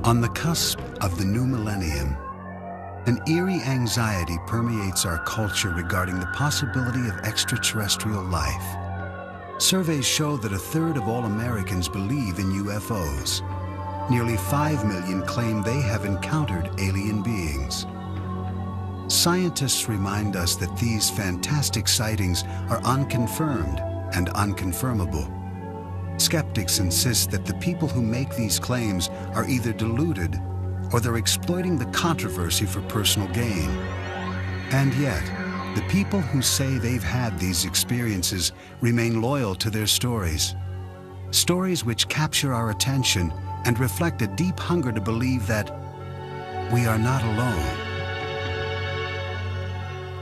On the cusp of the new millennium, an eerie anxiety permeates our culture regarding the possibility of extraterrestrial life. Surveys show that 1/3 of all Americans believe in UFOs. Nearly 5 million claim they have encountered alien beings. Scientists remind us that these fantastic sightings are unconfirmed and unconfirmable. Skeptics insist that the people who make these claims are either deluded or they're exploiting the controversy for personal gain. And yet, the people who say they've had these experiences remain loyal to their stories. Stories which capture our attention and reflect a deep hunger to believe that we are not alone.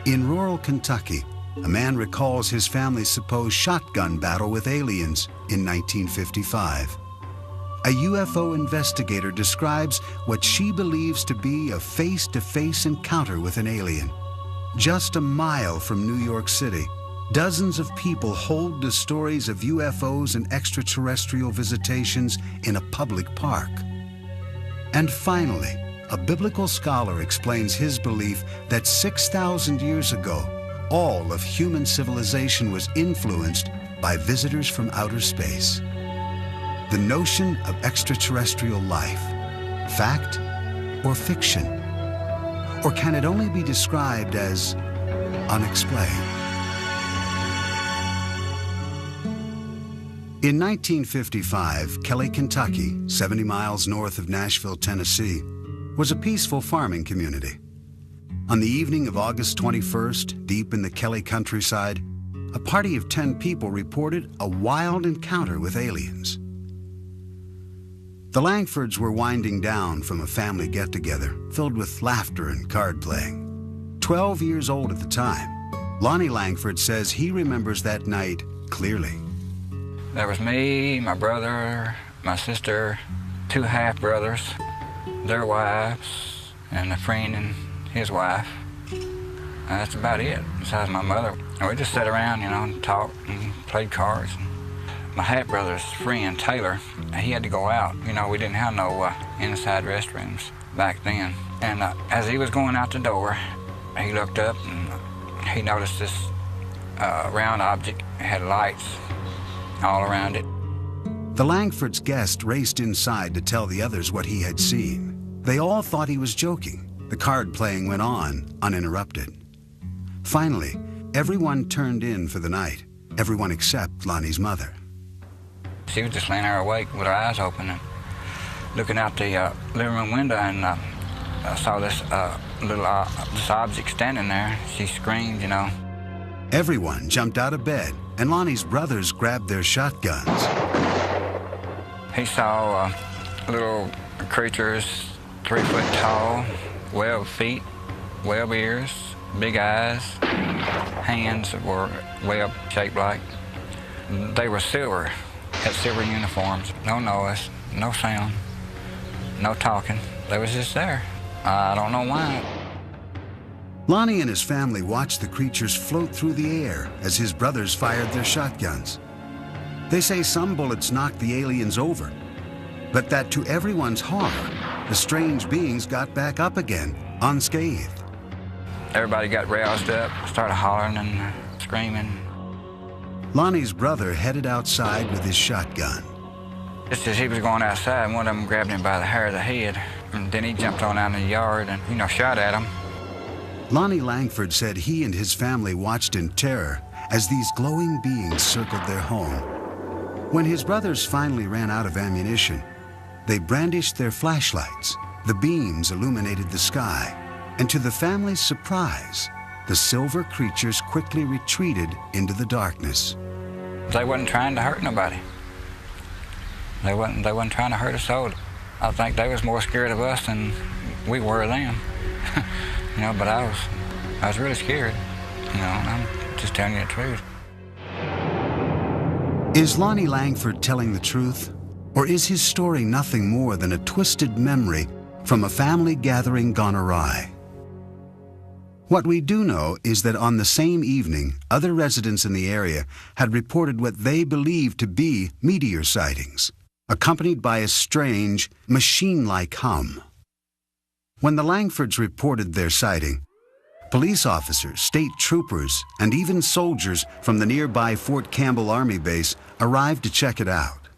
In rural Kentucky, a man recalls his family's supposed shotgun battle with aliens in 1955. A UFO investigator describes what she believes to be a face-to-face encounter with an alien. Just a mile from New York City, dozens of people hold the stories of UFOs and extraterrestrial visitations in a public park. And finally, a biblical scholar explains his belief that 6,000 years ago, all of human civilization was influenced by visitors from outer space. The notion of extraterrestrial life, fact or fiction? Or can it only be described as unexplained? In 1955, Kelly, Kentucky, 70 miles north of Nashville, Tennessee, was a peaceful farming community. On the evening of August 21st, deep in the Kelly countryside, a party of 10 people reported a wild encounter with aliens. The Langfords were winding down from a family get-together filled with laughter and card playing. 12 years old at the time, Lonnie Langford says he remembers that night clearly. There was me, my brother, my sister, 2 half-brothers, their wives, and a friend and his wife. That's about it, besides my mother. And we just sat around, and talked and played cards. My half-brother's friend, Taylor, he had to go out. We didn't have no inside restrooms back then. And as he was going out the door, he looked up and he noticed this round object. It had lights all around it. The Langfords' guest raced inside to tell the others what he had seen. They all thought he was joking. The card playing went on, uninterrupted. Finally, everyone turned in for the night. Everyone except Lonnie's mother. She was just laying there awake with her eyes open and looking out the living room window, and I saw this this object standing there. She screamed, Everyone jumped out of bed, and Lonnie's brothers grabbed their shotguns. He saw little creatures 3 foot tall, webbed feet, webbed ears, big eyes, hands that were web shaped like. They were silver. Had silver uniforms, no noise, no sound, no talking. They was just there. I don't know why. Lonnie and his family watched the creatures float through the air as his brothers fired their shotguns. They say some bullets knocked the aliens over, but that to everyone's horror, the strange beings got back up again, unscathed. Everybody got roused up, started hollering and screaming. Lonnie's brother headed outside with his shotgun. Just as he was going outside, one of them grabbed him by the hair of the head, and then he jumped on out in the yard and, shot at him. Lonnie Langford said he and his family watched in terror as these glowing beings circled their home. When his brothers finally ran out of ammunition, they brandished their flashlights. The beams illuminated the sky, and to the family's surprise, the silver creatures quickly retreated into the darkness. They wasn't trying to hurt nobody. They wasn't trying to hurt us all. I think they was more scared of us than we were of them. But I was really scared. I'm just telling you the truth. Is Lonnie Langford telling the truth? Or is his story nothing more than a twisted memory from a family gathering gone awry? What we do know is that on the same evening, other residents in the area had reported what they believed to be meteor sightings. accompanied by a strange, machine-like hum. When the Langfords reported their sighting, police officers, state troopers, and even soldiers from the nearby Fort Campbell Army Base arrived to check it out.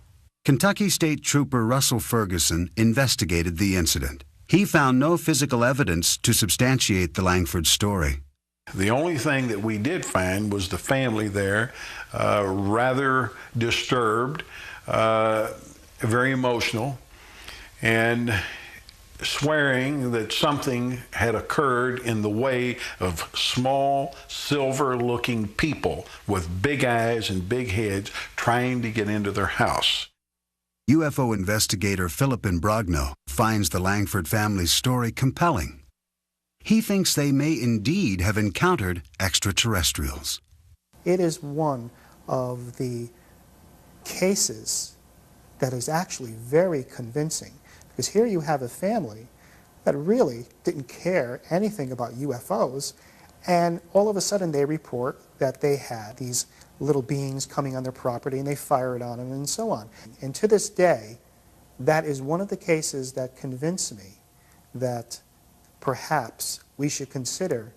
Kentucky State Trooper Russell Ferguson investigated the incident. He found no physical evidence to substantiate the Langford story. The only thing that we did find was the family there, rather disturbed, very emotional, and swearing that something had occurred in the way of small, silver-looking people with big eyes and big heads trying to get into their house. UFO investigator Philip Imbrogno finds the Langford family's story compelling. He thinks they may indeed have encountered extraterrestrials. It is one of the cases that is actually very convincing, because here you have a family that really didn't care anything about UFOs, and all of a sudden they report that they had these little beings coming on their property and they fired on them and so on. And to this day, that is one of the cases that convince me that perhaps we should consider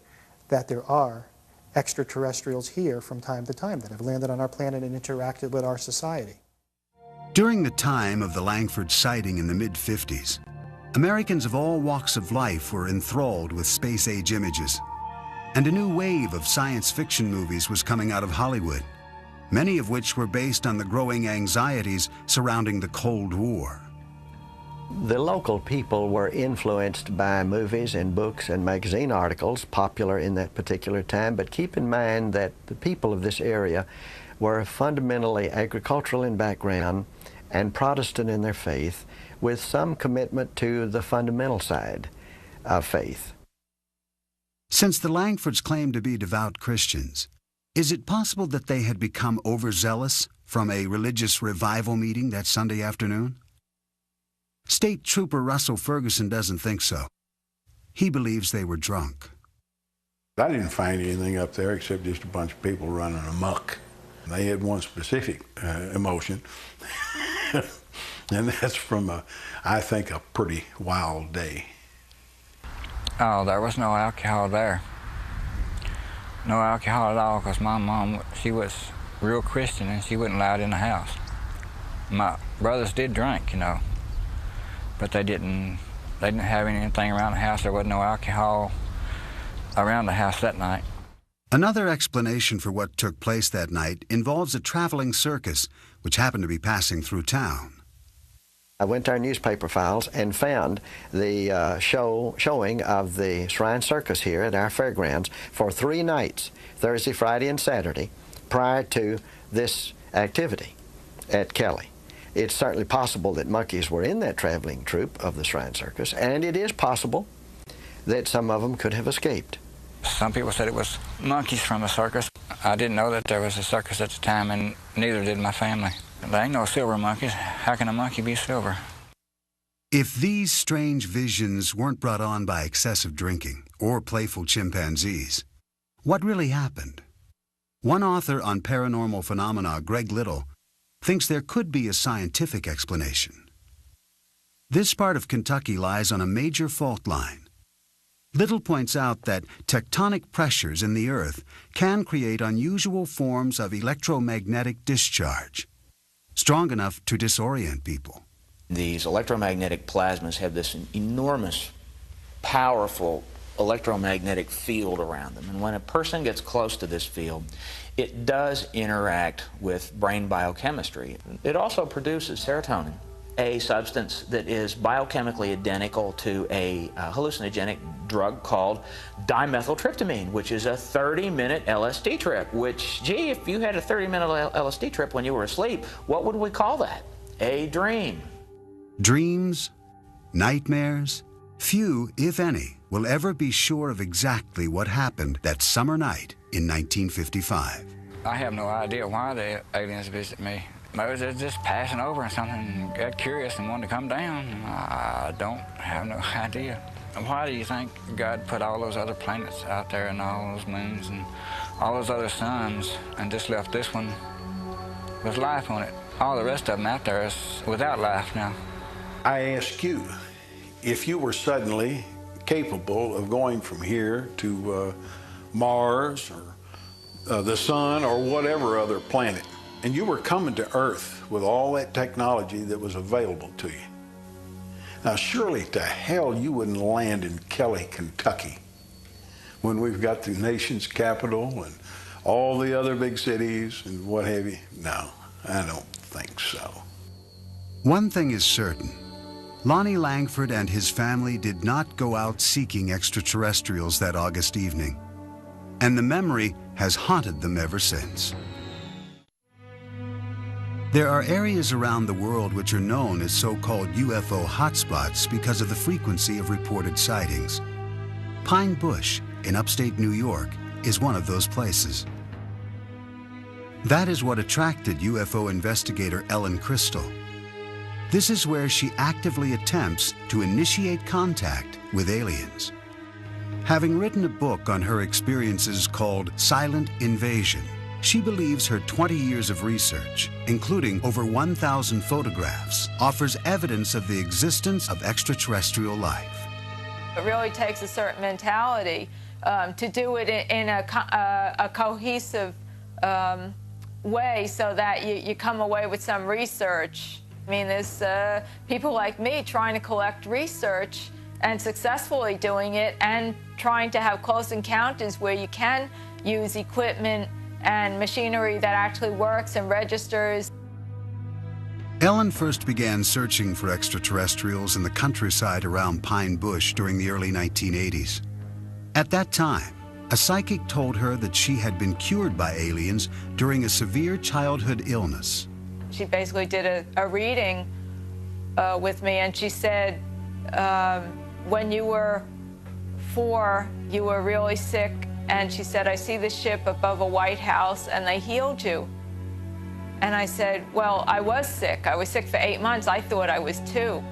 that there are extraterrestrials here from time to time that have landed on our planet and interacted with our society. During the time of the Langford sighting in the mid-50s, Americans of all walks of life were enthralled with space-age images, and a new wave of science fiction movies was coming out of Hollywood, many of which were based on the growing anxieties surrounding the Cold War. The local people were influenced by movies and books and magazine articles popular in that particular time, but keep in mind that the people of this area were fundamentally agricultural in background and Protestant in their faith, with some commitment to the fundamental side of faith. Since the Langfords claimed to be devout Christians, is it possible that they had become overzealous from a religious revival meeting that Sunday afternoon? State Trooper Russell Ferguson doesn't think so. He believes they were drunk. I didn't find anything up there except just a bunch of people running amok. They had one specific emotion, and that's from, I think, a pretty wild day. Oh, there was no alcohol there. No alcohol at all, because my mom, she was real Christian and she wasn't allowed in the house. My brothers did drink, you know, but they didn't have anything around the house. There wasn't no alcohol around the house that night. Another explanation for what took place that night involves a traveling circus which happened to be passing through town. I went to our newspaper files and found the showing of the Shrine Circus here at our fairgrounds for 3 nights, Thursday, Friday, and Saturday, prior to this activity at Kelly. It's certainly possible that monkeys were in that traveling troupe of the Shrine Circus, and it is possible that some of them could have escaped. Some people said it was monkeys from a circus. I didn't know that there was a circus at the time, and neither did my family. There ain't no silver monkeys. How can a monkey be silver? If these strange visions weren't brought on by excessive drinking or playful chimpanzees, what really happened? One author on paranormal phenomena, Greg Little, thinks there could be a scientific explanation. This part of Kentucky lies on a major fault line. Little points out that tectonic pressures in the earth can create unusual forms of electromagnetic discharge, strong enough to disorient people. These electromagnetic plasmas have this enormous, powerful electromagnetic field around them. And when a person gets close to this field, it does interact with brain biochemistry. It also produces serotonin, a substance that is biochemically identical to a hallucinogenic drug called dimethyltryptamine, which is a 30-minute LSD trip, which, gee, if you had a 30-minute LSD trip when you were asleep, what would we call that? A dream. Dreams, nightmares, few, if any, will ever be sure of exactly what happened that summer night in 1955. I have no idea why the aliens visit me. Maybe they're just passing over or something, got curious and wanted to come down. I don't have no idea. Why do you think God put all those other planets out there and all those moons and all those other suns and just left this one with life on it. All the rest of them out there is without life now. I ask you, if you were suddenly capable of going from here to Mars or the sun or whatever other planet, and you were coming to Earth with all that technology that was available to you. Now, surely to hell you wouldn't land in Kelly, Kentucky, when we've got the nation's capital and all the other big cities and what have you. No, I don't think so. One thing is certain. Lonnie Langford and his family did not go out seeking extraterrestrials that August evening, and the memory has haunted them ever since. There are areas around the world which are known as so-called UFO hotspots because of the frequency of reported sightings. Pine Bush in upstate New York is one of those places. That is what attracted UFO investigator Ellen Crystal. This is where she actively attempts to initiate contact with aliens. Having written a book on her experiences called Silent Invasion, she believes her 20 years of research, including over 1,000 photographs, offers evidence of the existence of extraterrestrial life. It really takes a certain mentality to do it in a cohesive way so that you come away with some research. I mean, there's people like me trying to collect research and successfully doing it and trying to have close encounters where you can use equipment and machinery that actually works and registers. Ellen first began searching for extraterrestrials in the countryside around Pine Bush during the early 1980s. At that time, a psychic told her that she had been cured by aliens during a severe childhood illness. She basically did a reading with me, and she said, when you were 4, you were really sick, and she said, I see the ship above a White House, and they healed you. And I said, well, I was sick. I was sick for 8 months. I thought I was 2.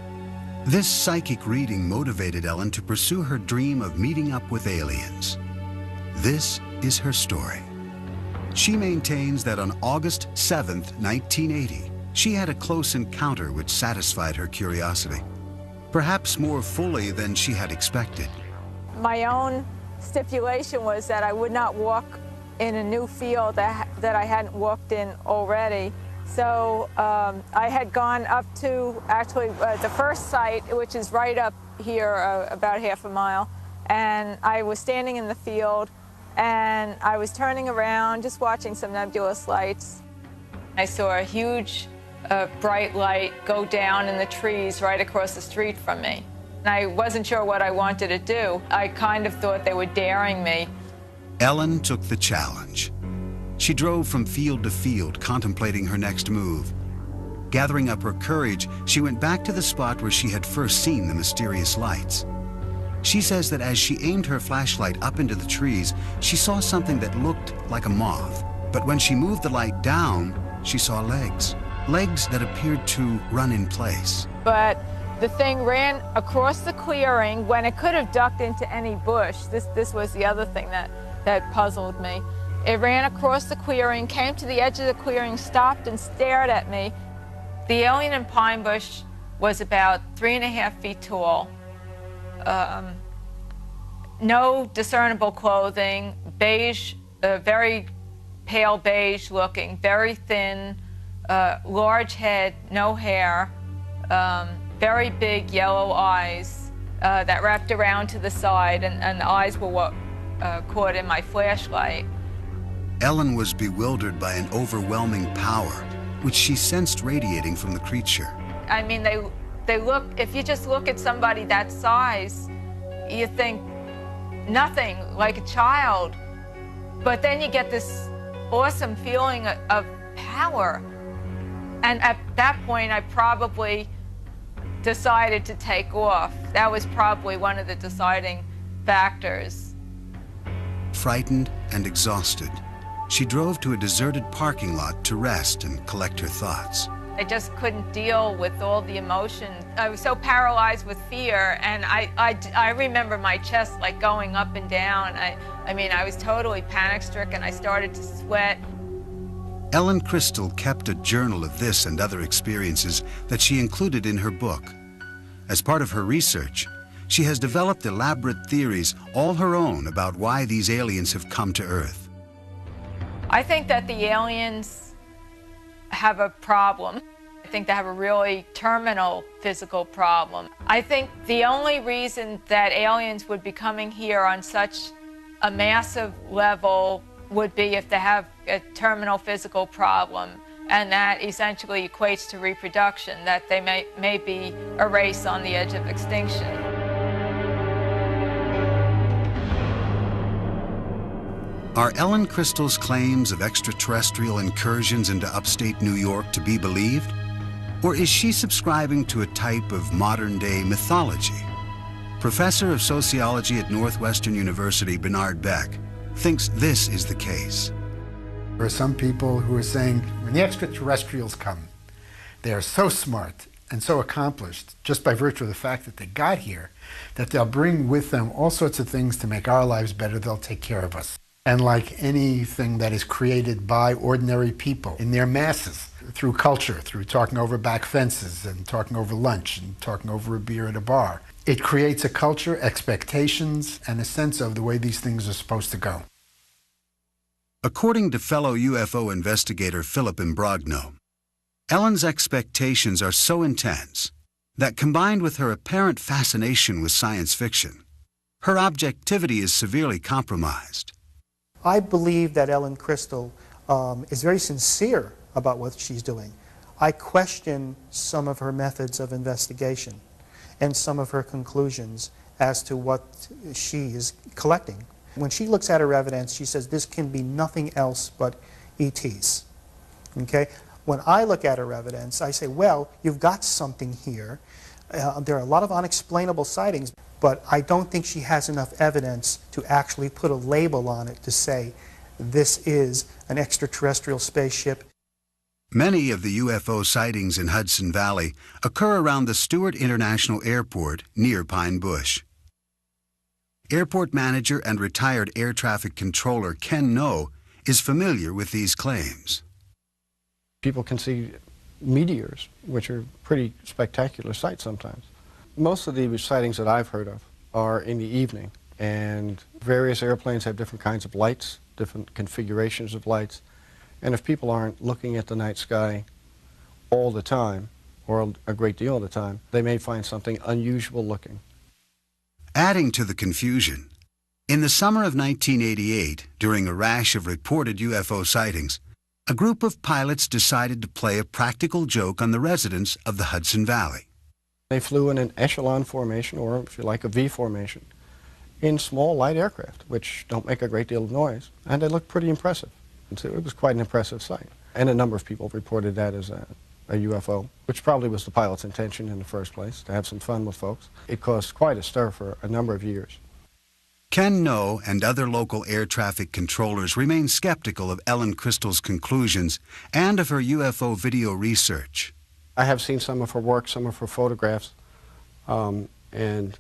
This psychic reading motivated Ellen to pursue her dream of meeting up with aliens. This is her story. She maintains that on August 7th, 1980, she had a close encounter which satisfied her curiosity, perhaps more fully than she had expected. My own stipulation was that I would not walk in a new field that I hadn't walked in already. So I had gone up to actually the first site, which is right up here, about half a mile, and I was standing in the field, and I was turning around, just watching some nebulous lights. I saw a huge bright light go down in the trees right across the street from me. And I wasn't sure what I wanted to do. I kind of thought they were daring me. Ellen took the challenge. She drove from field to field, contemplating her next move. Gathering up her courage, she went back to the spot where she had first seen the mysterious lights. She says that as she aimed her flashlight up into the trees, she saw something that looked like a moth. But when she moved the light down, she saw legs. Legs that appeared to run in place. But the thing ran across the clearing when it could have ducked into any bush. This was the other thing that puzzled me. It ran across the clearing, came to the edge of the clearing, stopped and stared at me. The alien in Pine Bush was about 3.5 feet tall. No discernible clothing, beige, very pale beige looking, very thin, large head, no hair, very big yellow eyes that wrapped around to the side, and the eyes were what caught in my flashlight. Ellen was bewildered by an overwhelming power, which she sensed radiating from the creature. I mean, they look, if you just look at somebody that size, you think nothing, like a child. But then you get this awesome feeling of power. And at that point, I probably decided to take off. That was probably one of the deciding factors. Frightened and exhausted, she drove to a deserted parking lot to rest and collect her thoughts. I just couldn't deal with all the emotion. I was so paralyzed with fear, and I remember my chest like going up and down. I mean, I was totally panic-stricken. I started to sweat. Ellen Crystal kept a journal of this and other experiences that she included in her book. As part of her research, she has developed elaborate theories, all her own, about why these aliens have come to Earth. I think that the aliens have a problem. I think they have a really terminal physical problem. I think the only reason that aliens would be coming here on such a massive level would be if they have a terminal physical problem, and that essentially equates to reproduction, that they may be a race on the edge of extinction. Are Ellen Crystal's claims of extraterrestrial incursions into upstate New York to be believed? Or is she subscribing to a type of modern-day mythology? Professor of Sociology at Northwestern University, Bernard Beck, thinks this is the case. There are some people who are saying when the extraterrestrials come, they are so smart and so accomplished just by virtue of the fact that they got here, that they'll bring with them all sorts of things to make our lives better. They'll take care of us. And like anything that is created by ordinary people in their masses, through culture, through talking over back fences and talking over lunch and talking over a beer at a bar, it creates a culture, expectations, and a sense of the way these things are supposed to go. According to fellow UFO investigator Philip Imbrogno, Ellen's expectations are so intense that, combined with her apparent fascination with science fiction, her objectivity is severely compromised. I believe that Ellen Crystal is very sincere about what she's doing. I question some of her methods of investigation and some of her conclusions as to what she is collecting. When she looks at her evidence, she says this can be nothing else but ETs. Okay? When I look at her evidence, I say, well, you've got something here. There are a lot of unexplainable sightings, but I don't think she has enough evidence to actually put a label on it to say this is an extraterrestrial spaceship. Many of the UFO sightings in Hudson Valley occur around the Stewart International Airport near Pine Bush. Airport manager and retired air traffic controller Ken No is familiar with these claims. People can see meteors, which are pretty spectacular sights sometimes. Most of the sightings that I've heard of are in the evening, and various airplanes have different kinds of lights, different configurations of lights, and if people aren't looking at the night sky all the time, or a great deal of the time, they may find something unusual looking. Adding to the confusion, in the summer of 1988, during a rash of reported UFO sightings, a group of pilots decided to play a practical joke on the residents of the Hudson Valley. They flew in an echelon formation, or if you like, a V formation, in small light aircraft, which don't make a great deal of noise, and they looked pretty impressive. And so it was quite an impressive sight. And a number of people reported that as a UFO, which probably was the pilot's intention in the first place, to have some fun with folks. It caused quite a stir for a number of years. Ken No and other local air traffic controllers remain skeptical of Ellen Crystal's conclusions and of her UFO video research. I have seen some of her work, some of her photographs, and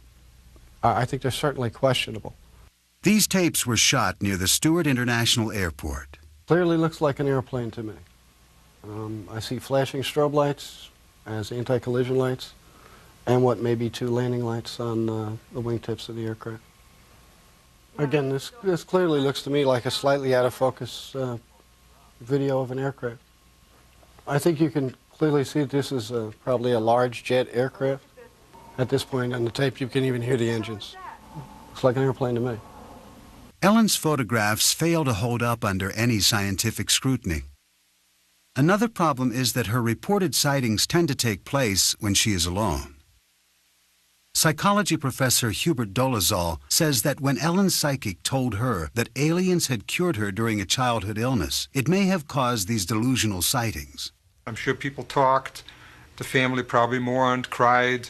I think they're certainly questionable. These tapes were shot near the Stewart International Airport. Clearly looks like an airplane to me. I see flashing strobe lights as anti-collision lights, and what may be two landing lights on the wingtips of the aircraft. Again, this clearly looks to me like a slightly out of focus video of an aircraft. I think you can clearly see that this is probably a large jet aircraft. At this point on the tape, you can even hear the engines. Looks like an airplane to me. Ellen's photographs fail to hold up under any scientific scrutiny. Another problem is that her reported sightings tend to take place when she is alone. Psychology professor Hubert Dolezal says that when Ellen's psychic told her that aliens had cured her during a childhood illness, it may have caused these delusional sightings. I'm sure people talked. The family probably mourned, cried.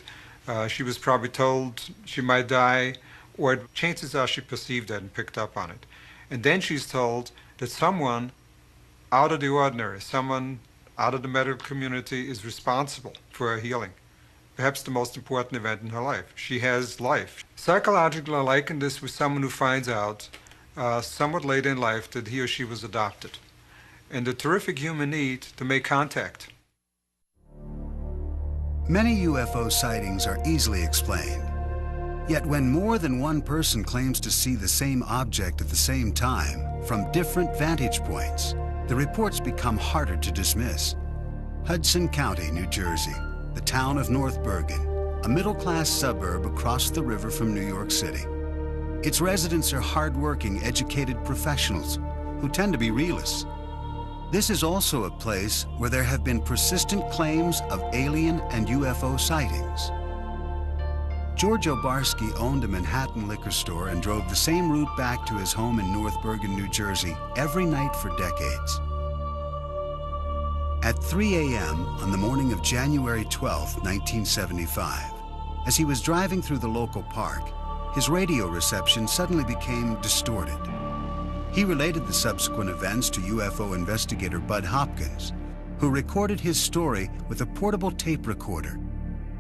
She was probably told she might die, or chances are she perceived that and picked up on it. And then she's told that someone out of the ordinary, someone out of the medical community is responsible for her healing. Perhaps the most important event in her life. She has life. Psychologically, I liken this with someone who finds out somewhat late in life that he or she was adopted. and the terrific human need to make contact. Many UFO sightings are easily explained. Yet when more than one person claims to see the same object at the same time from different vantage points, the reports become harder to dismiss. Hudson County, New Jersey, the town of North Bergen, a middle-class suburb across the river from New York City. Its residents are hard-working, educated professionals who tend to be realists. This is also a place where there have been persistent claims of alien and UFO sightings. George Obarski owned a Manhattan liquor store and drove the same route back to his home in North Bergen, New Jersey, every night for decades. At 3 a.m. on the morning of January 12, 1975, as he was driving through the local park, his radio reception suddenly became distorted. He related the subsequent events to UFO investigator Bud Hopkins, who recorded his story with a portable tape recorder.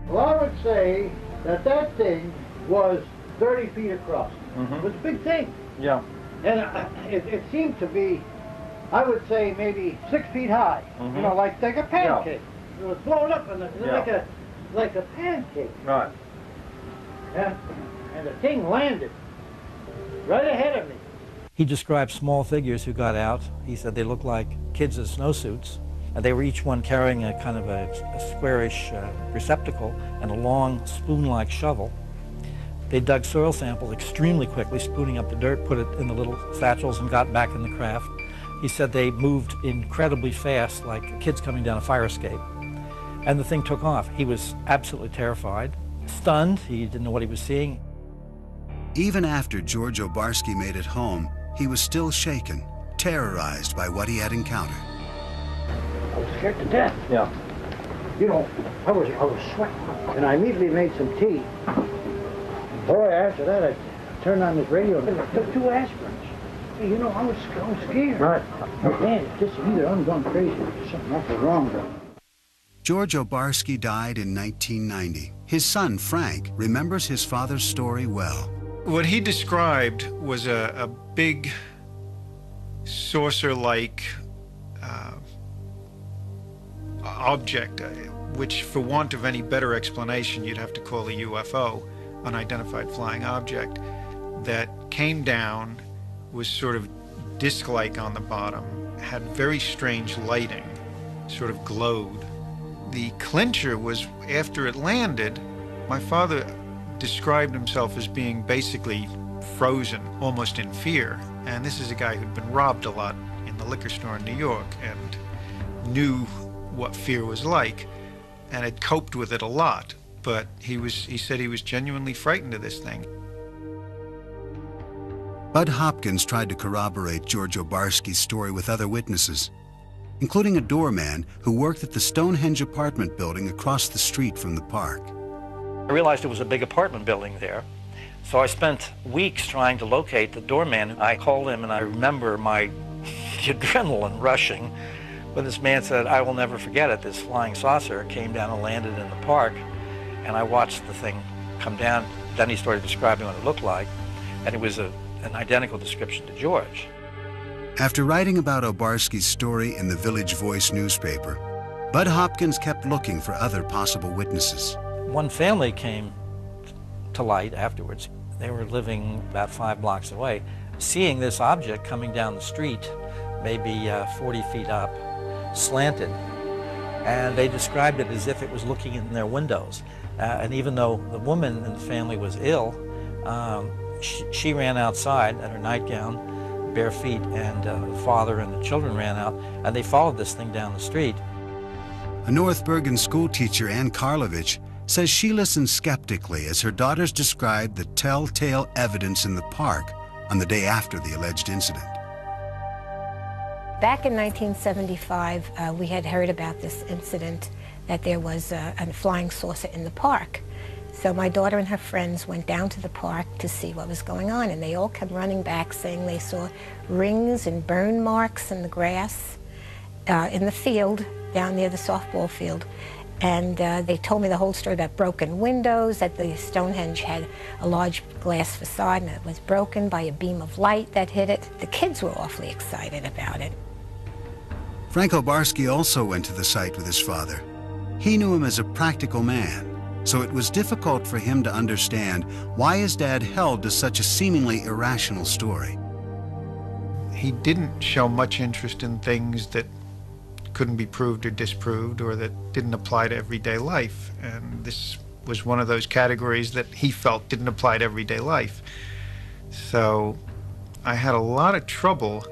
Well, I would say that that thing was 30 feet across. It was a big thing. Yeah. And it seemed to be, I would say, maybe 6 feet high. You know, like a pancake. It was blown up and like a pancake. Right. And the thing landed right ahead of me. He described small figures who got out. He said they looked like kids in snowsuits. And they were each one carrying a kind of a squarish receptacle and a long spoon-like shovel. They dug soil samples extremely quickly, spooning up the dirt, put it in the little satchels, and got back in the craft. He said they moved incredibly fast, like kids coming down a fire escape. And the thing took off. He was absolutely terrified, stunned. He didn't know what he was seeing. Even after George Obarski made it home, he was still shaken, terrorized by what he had encountered. I was scared to death. Yeah. You know, I was sweating, and I immediately made some tea. Boy, after that, I turned on this radio and I took 2 aspirins. You know, I was scared. Right. Man, it's just either I'm going crazy or there's something awful wrong. George Obarski died in 1990. His son, Frank, remembers his father's story well. What he described was a big saucer-like object, which for want of any better explanation you'd have to call a UFO, unidentified flying object, that came down, was sort of disc-like on the bottom, had very strange lighting, sort of glowed. The clincher was, after it landed, my father described himself as being basically frozen, almost in fear. And this is a guy who'd been robbed a lot in the liquor store in New York and knew what fear was like and had coped with it a lot. But he said he was genuinely frightened of this thing. Bud Hopkins tried to corroborate George Obarski's story with other witnesses, including a doorman who worked at the Stonehenge apartment building across the street from the park. I realized it was a big apartment building there, so I spent weeks trying to locate the doorman. I called him, and I remember my adrenaline rushing when this man said, "I will never forget it. This flying saucer came down and landed in the park," and I watched the thing come down. Then he started describing what it looked like, and it was an identical description to George. After writing about Obarski's story in the Village Voice newspaper, Bud Hopkins kept looking for other possible witnesses. One family came to light afterwards. They were living about 5 blocks away, seeing this object coming down the street, maybe 40 feet up, slanted. And they described it as if it was looking in their windows. And even though the woman in the family was ill, she ran outside in her nightgown, bare feet, and the father and the children ran out, and they followed this thing down the street. A North Bergen school teacher, Ann Karlovich, says she listened skeptically as her daughters described the telltale evidence in the park on the day after the alleged incident. Back in 1975, we had heard about this incident, that there was a flying saucer in the park. So my daughter and her friends went down to the park to see what was going on, and they all came running back saying they saw rings and burn marks in the grass in the field down near the softball field. And they told me the whole story about broken windows, that the Stonehenge had a large glass facade and it was broken by a beam of light that hit it. The kids were awfully excited about it. Frank Obarski also went to the site with his father. He knew him as a practical man, so it was difficult for him to understand why his dad held to such a seemingly irrational story. He didn't show much interest in things that couldn't be proved or disproved, or that didn't apply to everyday life. And this was one of those categories that he felt didn't apply to everyday life. So I had a lot of trouble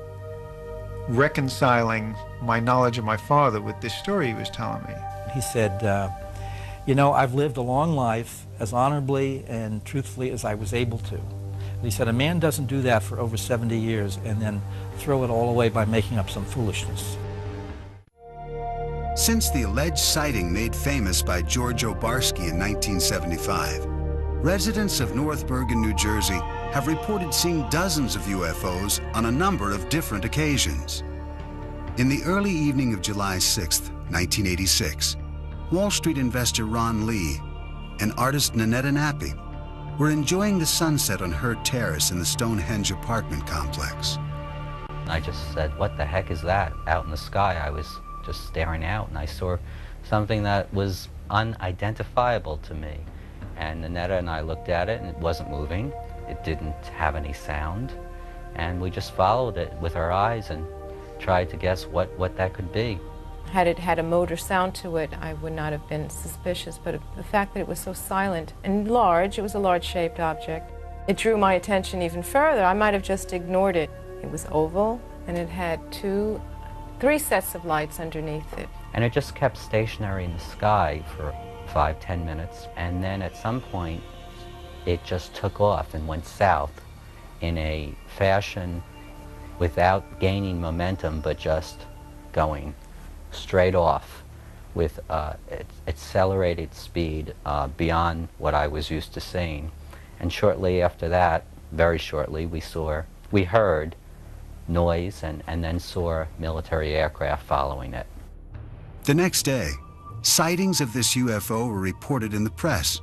reconciling my knowledge of my father with this story he was telling me. He said, you know, I've lived a long life as honorably and truthfully as I was able to. And he said, a man doesn't do that for over 70 years and then throw it all away by making up some foolishness. Since the alleged sighting made famous by George Obarski in 1975, residents of North Bergen, New Jersey have reported seeing dozens of UFOs on a number of different occasions. In the early evening of July 6, 1986, Wall Street investor Ron Lee and artist Nanetta Nappy were enjoying the sunset on Hurd Terrace in the Stonehenge apartment complex. I just said, what the heck is that out in the sky? I was just staring out and I saw something that was unidentifiable to me. And Nanetta and I looked at it and it wasn't moving. It didn't have any sound. And we just followed it with our eyes and tried to guess what that could be. Had it had a motor sound to it, I would not have been suspicious, but the fact that it was so silent and large, it was a large-shaped object, it drew my attention even further. I might have just ignored it. It was oval, and it had three sets of lights underneath it. And it just kept stationary in the sky for 5-10 minutes, and then at some point, it just took off and went south in a fashion without gaining momentum, but just going straight off with accelerated speed beyond what I was used to seeing. And shortly after that, very shortly, we heard noise and then saw military aircraft following it. The next day, sightings of this UFO were reported in the press.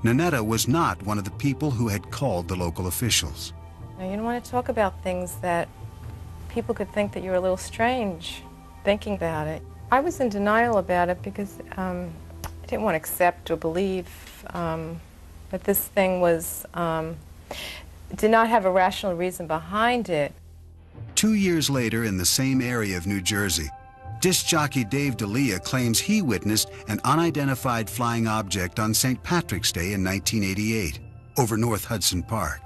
Nanetta was not one of the people who had called the local officials. Now, you don't want to talk about things that people could think that you're a little strange thinking about it. I was in denial about it because I didn't want to accept or believe that this thing did not have a rational reason behind it. 2 years later, in the same area of New Jersey, disc jockey Dave D'Elia claims he witnessed an unidentified flying object on St. Patrick's Day in 1988 over North Hudson Park.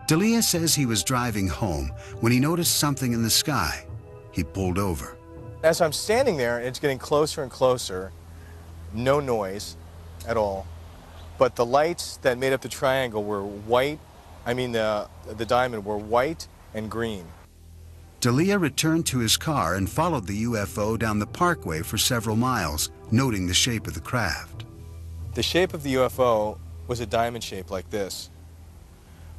D'Elia says he was driving home when he noticed something in the sky. He pulled over. As I'm standing there, it's getting closer and closer, no noise at all, but the lights that made up the triangle were white, the diamond were white and green. D'Elia returned to his car and followed the UFO down the parkway for several miles, noting the shape of the craft. The shape of the UFO was a diamond shape like this.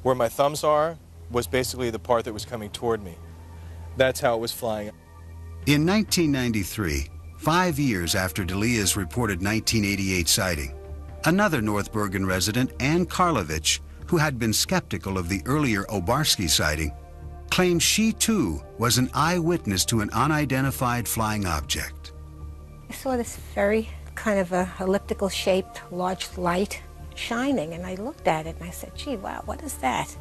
Where my thumbs are was basically the part that was coming toward me. That's how it was flying. In 1993, 5 years after D'Elia's reported 1988 sighting, another North Bergen resident, Ann Karlovich, who had been skeptical of the earlier Obarski sighting, claims she too was an eyewitness to an unidentified flying object. I saw this very kind of a elliptical shaped large light shining, and I looked at it and I said, gee, wow, what is that?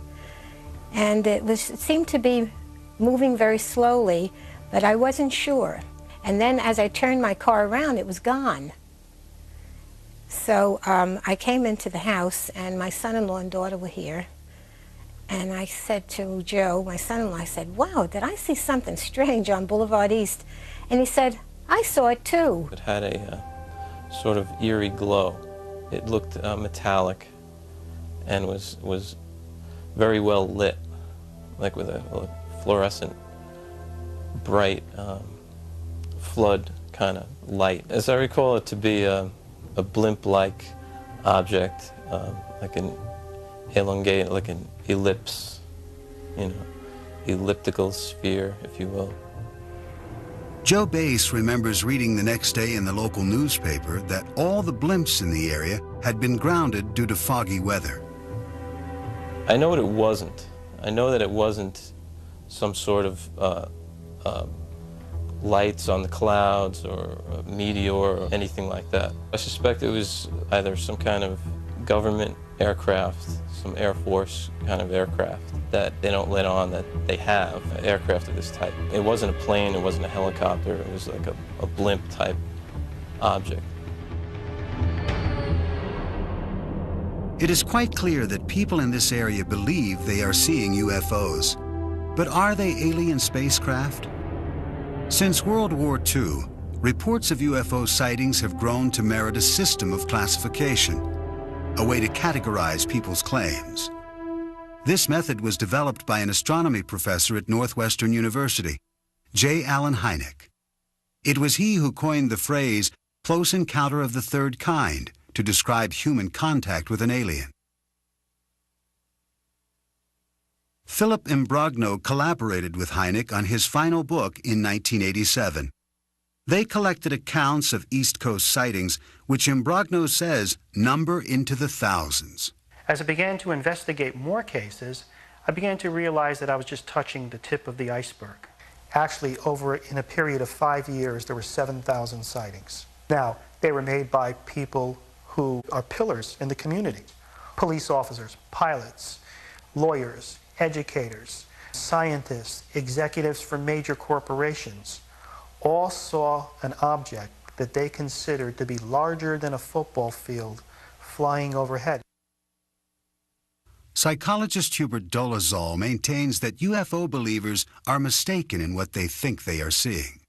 And it seemed to be moving very slowly, but I wasn't sure. And then as I turned my car around, it was gone. So I came into the house, and my son-in-law and daughter were here. And I said to Joe, my son-in-law, I said, wow, did I see something strange on Boulevard East? And he said, I saw it too. It had a sort of eerie glow. It looked metallic and was very well lit, like with a fluorescent, bright flood kind of light. As I recall it to be a blimp-like object, like an elongated, like an ellipse, elliptical sphere, if you will. Joe Bass remembers reading the next day in the local newspaper that all the blimps in the area had been grounded due to foggy weather. I know what it wasn't. I know that it wasn't some sort of lights on the clouds or a meteor or anything like that. I suspect it was either some kind of government aircraft, some Air Force kind of aircraft that they don't let on that they have aircraft of this type. It wasn't a plane, it wasn't a helicopter, it was like a blimp type object. It is quite clear that people in this area believe they are seeing UFOs. But are they alien spacecraft? Since World War II, reports of UFO sightings have grown to merit a system of classification, a way to categorize people's claims. This method was developed by an astronomy professor at Northwestern University, J. Allen Hynek. It was he who coined the phrase close encounter of the third kind to describe human contact with an alien. Philip Imbrogno collaborated with Hynek on his final book in 1987. They collected accounts of East Coast sightings, which Imbrogno says number into the thousands. As I began to investigate more cases, I began to realize that I was just touching the tip of the iceberg. Actually, in a period of 5 years, there were 7,000 sightings. Now, they were made by people who are pillars in the community. Police officers, pilots, lawyers, educators, scientists, executives for major corporations, all saw an object that they considered to be larger than a football field flying overhead. Psychologist Hubert Dolezal maintains that UFO believers are mistaken in what they think they are seeing.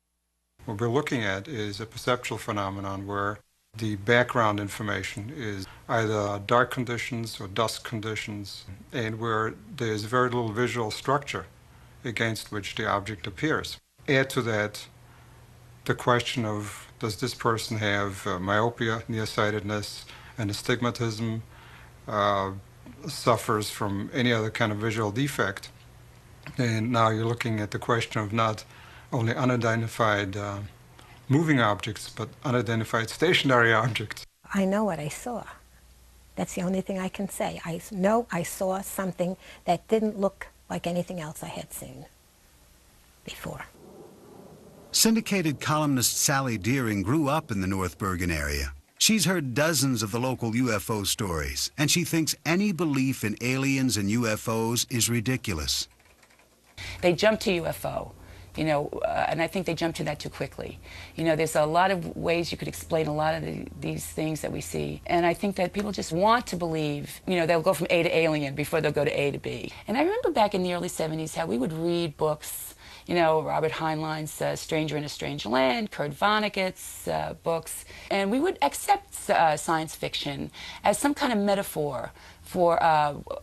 What we're looking at is a perceptual phenomenon where the background information is either dark conditions or dusk conditions, and where there's very little visual structure against which the object appears. Add to that the question of, does this person have myopia, nearsightedness, and astigmatism, suffers from any other kind of visual defect? And now you're looking at the question of not only unidentified moving objects, but unidentified stationary objects. I know what I saw. That's the only thing I can say. I know I saw something that didn't look like anything else I had seen before. Syndicated columnist Sally Deering grew up in the North Bergen area. She's heard dozens of the local UFO stories, and she thinks any belief in aliens and UFOs is ridiculous. They jump to UFO. And I think they jump to that too quickly. There's a lot of ways you could explain a lot of these things that we see. And I think that people just want to believe, they'll go from A to alien before they'll go to A to B. And I remember back in the early 70s how we would read books, Robert Heinlein's Stranger in a Strange Land, Kurt Vonnegut's books, and we would accept science fiction as some kind of metaphor for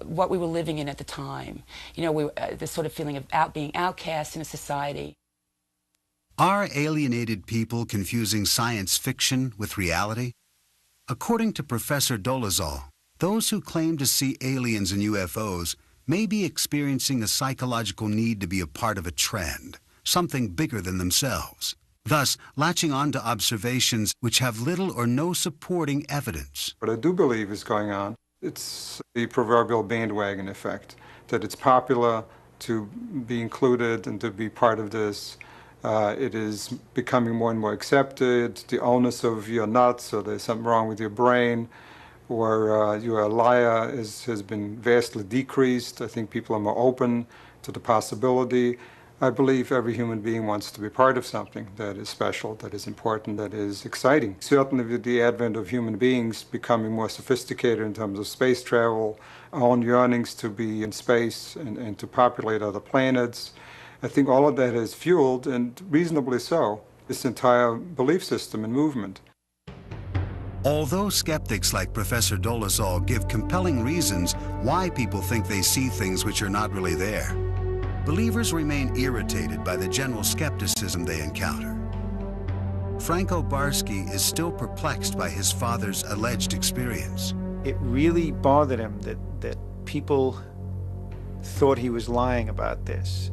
what we were living in at the time. This sort of feeling of being outcast in a society. Are alienated people confusing science fiction with reality? According to Professor Dolezal, those who claim to see aliens and UFOs may be experiencing a psychological need to be a part of a trend, something bigger than themselves, thus latching on to observations which have little or no supporting evidence. What I do believe is going on, it's the proverbial bandwagon effect, that it's popular to be included and to be part of this. It is becoming more and more accepted. The onus of you're nuts, or there's something wrong with your brain, or you're a liar has been vastly decreased. I think people are more open to the possibility. I believe every human being wants to be part of something that is special, that is important, that is exciting. Certainly with the advent of human beings becoming more sophisticated in terms of space travel, our own yearnings to be in space and to populate other planets, I think all of that has fueled, and reasonably so, this entire belief system and movement. Although skeptics like Professor Dolezal give compelling reasons why people think they see things which are not really there, believers remain irritated by the general skepticism they encounter. Franco Barsky is still perplexed by his father's alleged experience. It really bothered him that people thought he was lying about this.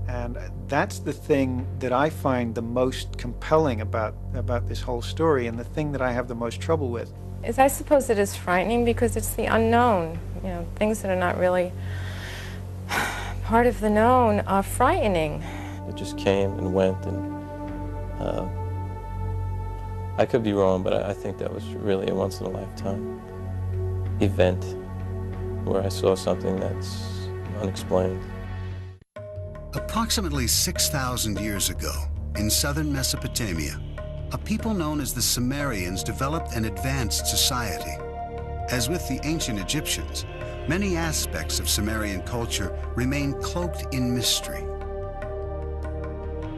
And that's the thing that I find the most compelling about this whole story, and the thing that I have the most trouble with. I suppose it is frightening because it's the unknown. Things that are not really part of the known are frightening. It just came and went, and I could be wrong, but I think that was really a once-in-a-lifetime event where I saw something that's unexplained. Approximately 6,000 years ago, in southern Mesopotamia, a people known as the Sumerians developed an advanced society. As with the ancient Egyptians, many aspects of Sumerian culture remain cloaked in mystery.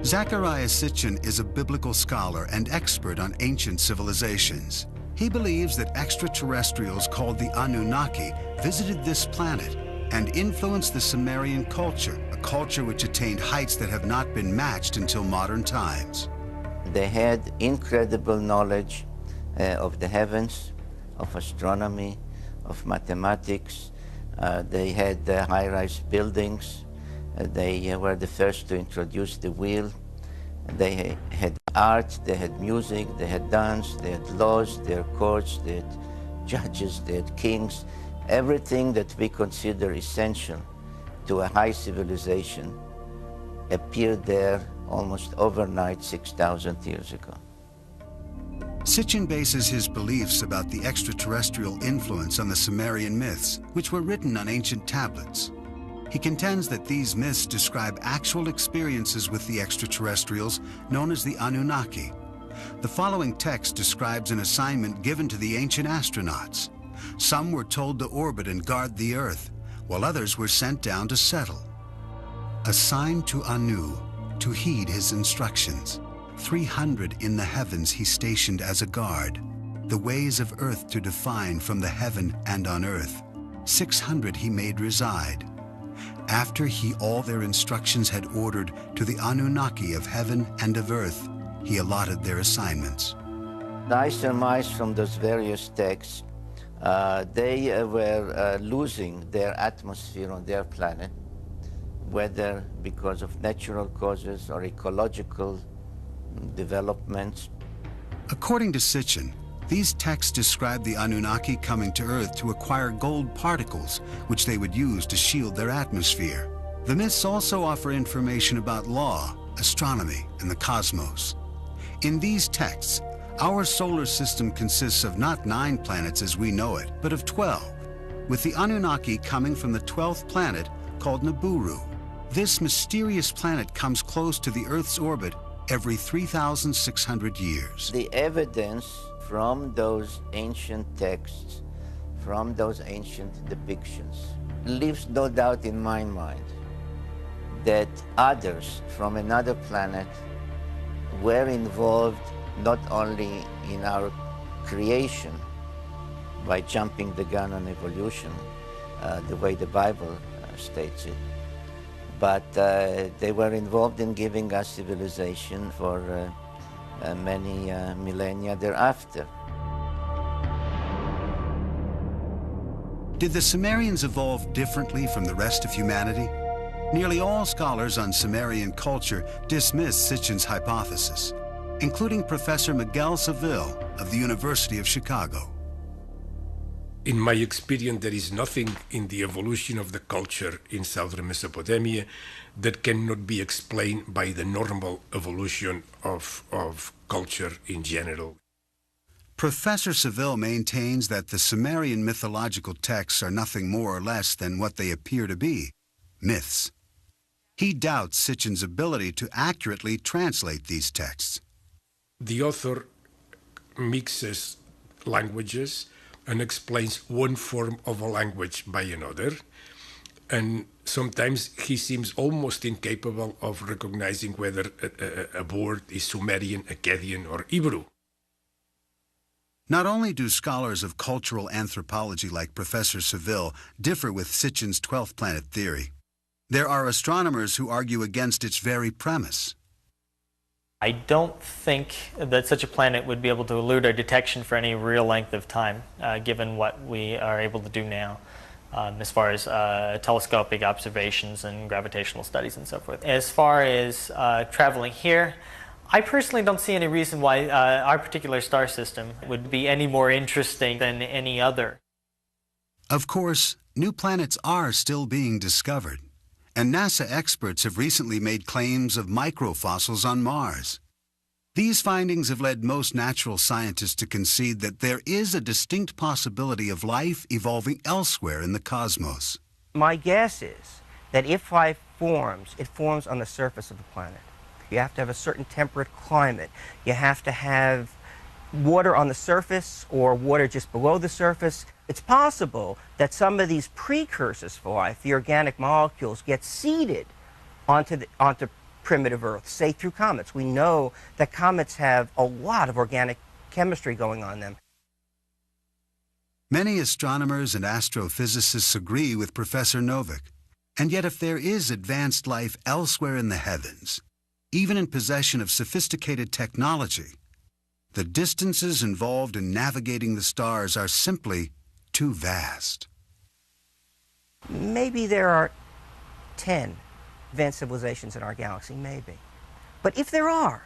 Zachariah Sitchin is a biblical scholar and expert on ancient civilizations. He believes that extraterrestrials called the Anunnaki visited this planet and influenced the Sumerian culture, a culture which attained heights that have not been matched until modern times. They had incredible knowledge of the heavens, of astronomy, of mathematics. They had high-rise buildings. They were the first to introduce the wheel. They had art, they had music, they had dance, they had laws, they had courts, they had judges, they had kings. Everything that we consider essential to a high civilization appeared there almost overnight 6,000 years ago. Sitchin bases his beliefs about the extraterrestrial influence on the Sumerian myths, which were written on ancient tablets. He contends that these myths describe actual experiences with the extraterrestrials known as the Anunnaki. The following text describes an assignment given to the ancient astronauts. Some were told to orbit and guard the Earth, while others were sent down to settle. Assigned to Anu to heed his instructions, 300 in the heavens he stationed as a guard, the ways of earth to define from the heaven and on earth. 600 he made reside. After he all their instructions had ordered to the Anunnaki of heaven and of earth, he allotted their assignments. I surmise from those various texts, they were losing their atmosphere on their planet, whether because of natural causes or ecological developments. According to Sitchin, these texts describe the Anunnaki coming to Earth to acquire gold particles, which they would use to shield their atmosphere. The myths also offer information about law, astronomy, and the cosmos. In these texts, our solar system consists of not 9 planets as we know it, but of 12, with the Anunnaki coming from the 12th planet called Nibiru. This mysterious planet comes close to the Earth's orbit every 3,600 years. The evidence from those ancient texts, from those ancient depictions, leaves no doubt in my mind that others from another planet were involved not only in our creation by jumping the gun on evolution, the way the Bible states it, but they were involved in giving us civilization for many millennia thereafter. Did the Sumerians evolve differently from the rest of humanity? Nearly all scholars on Sumerian culture dismiss Sitchin's hypothesis, including Professor Miguel Seville of the University of Chicago. In my experience, there is nothing in the evolution of the culture in southern Mesopotamia that cannot be explained by the normal evolution of culture in general. Professor Seville maintains that the Sumerian mythological texts are nothing more or less than what they appear to be, myths. He doubts Sitchin's ability to accurately translate these texts. The author mixes languages and explains one form of a language by another, and sometimes he seems almost incapable of recognizing whether a word is Sumerian, Akkadian, or Hebrew. Not only do scholars of cultural anthropology like Professor Seville differ with Sitchin's 12th planet theory, there are astronomers who argue against its very premise. I don't think that such a planet would be able to elude our detection for any real length of time, given what we are able to do now, as far as telescopic observations and gravitational studies and so forth. As far as traveling here, I personally don't see any reason why our particular star system would be any more interesting than any other. Of course, new planets are still being discovered, and NASA experts have recently made claims of microfossils on Mars. These findings have led most natural scientists to concede that there is a distinct possibility of life evolving elsewhere in the cosmos. My guess is that if life forms, it forms on the surface of the planet. You have to have a certain temperate climate. You have to have water on the surface or water just below the surface. It's possible that some of these precursors for life, the organic molecules, get seeded onto primitive Earth, say through comets. We know that comets have a lot of organic chemistry going on them. Many astronomers and astrophysicists agree with Professor Novick. And yet if there is advanced life elsewhere in the heavens, even in possession of sophisticated technology, the distances involved in navigating the stars are simply too vast. Maybe there are 10 advanced civilizations in our galaxy, maybe. But if there are,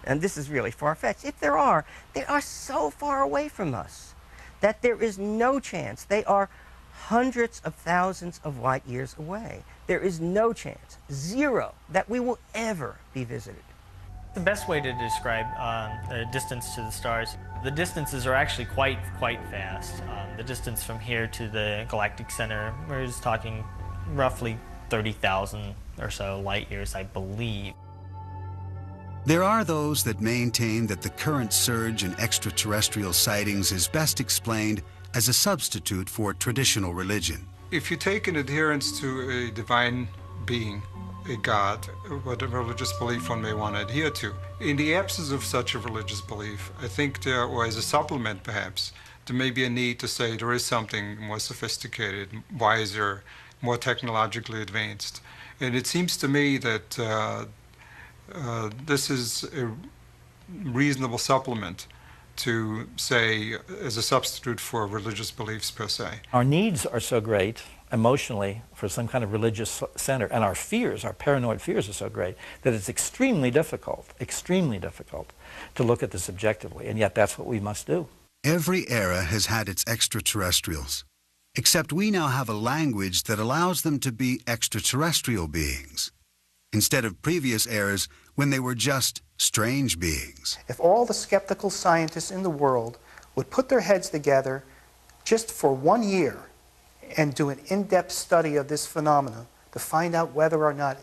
and this is really far-fetched, if there are, they are so far away from us that there is no chance. They are hundreds of thousands of light years away. There is no chance, zero, that we will ever be visited. The best way to describe the distance to the stars, the distances are actually quite vast. The distance from here to the galactic center, we're just talking roughly 30,000 or so light years, I believe. There are those that maintain that the current surge in extraterrestrial sightings is best explained as a substitute for traditional religion. If you take an adherence to a divine being, a god, whatever religious belief one may want to adhere to, in the absence of such a religious belief, I think there, or as a supplement perhaps, there may be a need to say there is something more sophisticated, wiser, more technologically advanced. And it seems to me that this is a reasonable supplement to say as a substitute for religious beliefs per se. Our needs are so great emotionally for some kind of religious center, and our fears, our paranoid fears are so great that it's extremely difficult to look at this objectively, and yet that's what we must do. Every era has had its extraterrestrials, except we now have a language that allows them to be extraterrestrial beings, instead of previous eras when they were just strange beings. If all the skeptical scientists in the world would put their heads together just for 1 year and do an in-depth study of this phenomena to find out whether or not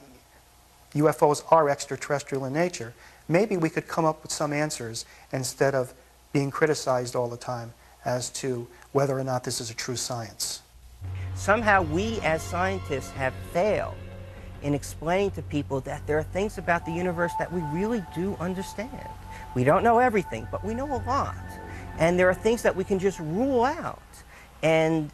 UFOs are extraterrestrial in nature, maybe we could come up with some answers instead of being criticized all the time as to whether or not this is a true science. Somehow we as scientists have failed in explaining to people that there are things about the universe that we really do understand. We don't know everything, but we know a lot. And there are things that we can just rule out. And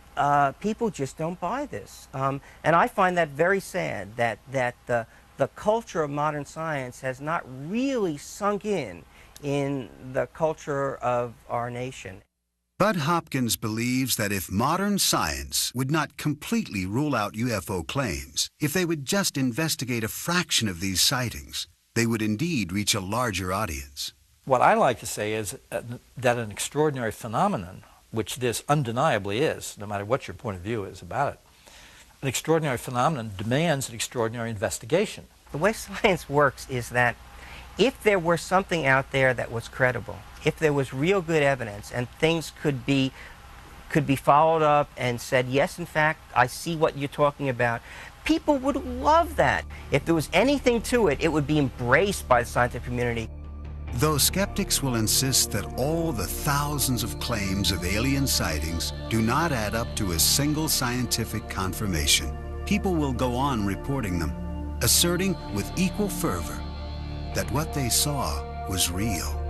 people just don't buy this. And I find that very sad, that the culture of modern science has not really sunk in the culture of our nation. Bud Hopkins believes that if modern science would not completely rule out UFO claims, if they would just investigate a fraction of these sightings, they would indeed reach a larger audience. What I like to say is that an extraordinary phenomenon, which this undeniably is, no matter what your point of view is about it, an extraordinary phenomenon demands an extraordinary investigation. The way science works is that if there were something out there that was credible, if there was real good evidence and things could be followed up and said, yes, in fact, I see what you're talking about, people would love that. If there was anything to it, it would be embraced by the scientific community. Though skeptics will insist that all the thousands of claims of alien sightings do not add up to a single scientific confirmation, people will go on reporting them, asserting with equal fervor that what they saw was real.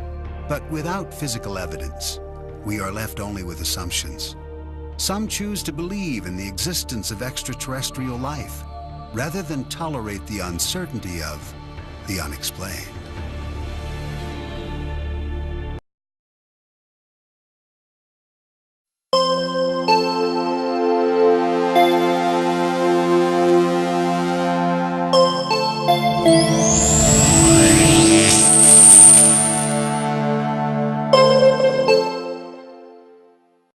But without physical evidence, we are left only with assumptions. Some choose to believe in the existence of extraterrestrial life, rather than tolerate the uncertainty of the unexplained.